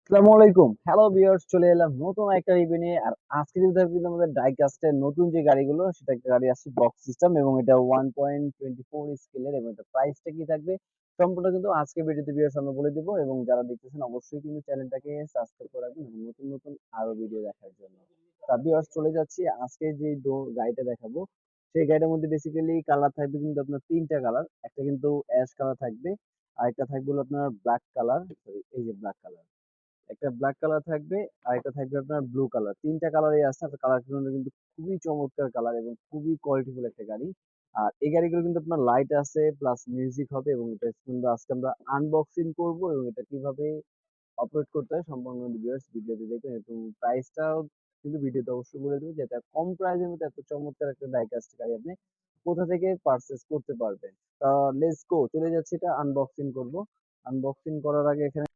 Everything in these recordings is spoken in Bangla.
আসসালামু আলাইকুম। হ্যালো ভিউয়ার্স, চলে এলাম নতুন একটা রিভিউ নিয়ে। আর আজকে কিন্তু কিন্তু আমাদের ডাইকাস্টের নতুন যে গাড়িগুলো, সেটা একটা গাড়ি আসছে বক্স সিস্টেম এবং এটা 1.24 স্কেলের এবং এটা প্রাইসটা কি থাকবে সম্পূর্ণ কিন্তু আজকে ভিডিওতে ভিউয়ার্স আমরা বলে দিব। এবং যারা দেখতেছেন অবশ্যই কিন্তু চ্যানেলটাকে সাবস্ক্রাইব করে রাখবেন এবং নতুন নতুন আরো ভিডিও দেখার জন্য। তা ভিউয়ার্স, চলে যাচ্ছি আজকে যে গাড়িটা দেখাবো। সেই গাড়িটার মধ্যে বেসিক্যালি কালার থাকবে কিন্তু আপনার তিনটা কালার। একটা কিন্তু অ্যাশ কালার থাকবে, আরেকটা থাকবে হলো আপনার ব্ল্যাক কালার, সরি এই যে ব্ল্যাক কালার, একটা ব্ল্যাক কালার থাকবে, আর একটা থাকবে আপনার ব্লু কালার। তিনটা কালারই আছে। আর কালার কিন্তু খুবই চমৎকার কালার এবং খুবই কোয়ালিটিফুল একটা গাড়ি। আর এই গাড়িগুলো কিন্তু আপনার লাইট আছে প্লাস মিউজিক হবে এবং এটা কিন্তু আজকে আমরা আনবক্সিং করব এবং এটা কিভাবে অপারেট করতে হয় সম্পূর্ণ ভিউয়ার্স ভিডিওতে দেখবেন। এবং প্রাইসটাও কিন্তু ভিডিওতে অবশ্যই বলে দেবো, যাতে কম প্রাইসের মধ্যে এত চমৎকার একটা ডাইকাস্ট গাড়ি আপনি কোথা থেকে পারচেজ করতে পারবেন। তা লেটস গো, চলে যাচ্ছি এটা আনবক্সিং করব। আনবক্সিং করার আগে এখানে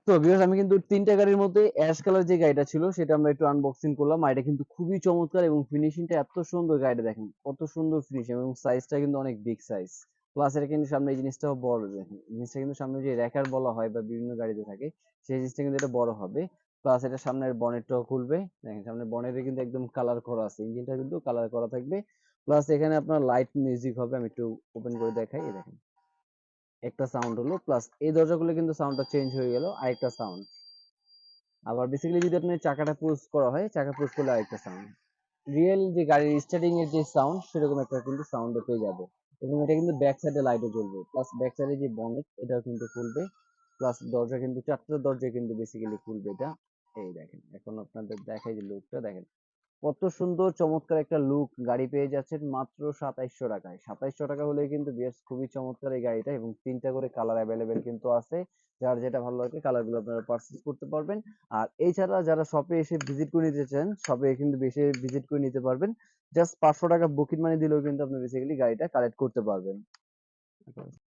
তো ভিউয়ার্স, আমি কিন্তু তিনটা গাড়ির মধ্যে অ্যাশ কালার যে গাড়িটা ছিল সেটা আমরা একটু আনবক্সিং করলাম। আর এটা কিন্তু খুবই চমৎকার এবং ফিনিশিংটা এত সুন্দর। গাড়িটা দেখেন কত সুন্দর ফিনিশিং এবং সাইজটা কিন্তু অনেক বিগ সাইজ। প্লাস এটা কিন্তু সামনে এই জিনিসটাও বড়, দেখেন জিনিসটা কিন্তু সামনে যে র্যাকার বলা হয় বা বিভিন্ন গাড়িতে থাকে, সেই জিনিসটা কিন্তু এটা বড় হবে। প্লাস এটা সামনের বনেটটাও খুলবে, দেখেন সামনের বনেটে কিন্তু একদম কালার করা আছে, ইঞ্জিনটা কিন্তু কালার করা থাকবে। প্লাস এখানে আপনার লাইট মিউজিক হবে, আমি একটু ওপেন করে দেখাই। এই দেখেন একটা সাউন্ড হলো, প্লাস এই দরজাগুলো কিন্তু সাউন্ডটা চেঞ্জ হয়ে গেল, আরেকটা সাউন্ড। আবার বেসিক্যালি যদি আপনি চাকাটা পুশ করা হয়, চাকা পুশ করলে আরেকটা সাউন্ড। রিয়েল যে গাড়ির স্টার্টিং এর যে সাউন্ড, সেরকম একটা কিন্তু সাউন্ড পেয়ে যাবে। এবং এটা কিন্তু ব্যাক সাইডে লাইটও জ্বলবে, প্লাস ব্যাক সাইডে যে বনেট এটাও কিন্তু খুলবে। প্লাস দরজা কিন্তু চারটা দরজা কিন্তু বেসিক্যালি খুলবে এটা। এই দেখেন, এখন আপনাদের দেখাই যে লুকটা দেখেন কত সুন্দর চমৎকার একটা লুক। গাড়ি পেয়ে যাচ্ছেন মাত্র 2700 টাকায়। 2700 টাকা হলে কিন্তু বেশ খুবই চমৎকার এই গাড়িটা। এবং তিনটা করে কালার অ্যাভেলেবেল কিন্তু আছে, যার যেটা ভালো লাগে কালার গুলো আপনারা পারচেজ করতে পারবেন। আর এছাড়া যারা শপে এসে ভিজিট করে নিতে চান, শপে কিন্তু বেশি ভিজিট করে নিতে পারবেন। জাস্ট 500 টাকা বুকিং মানি দিলেও কিন্তু আপনি বেসিক্যালি গাড়িটা কালেক্ট করতে পারবেন।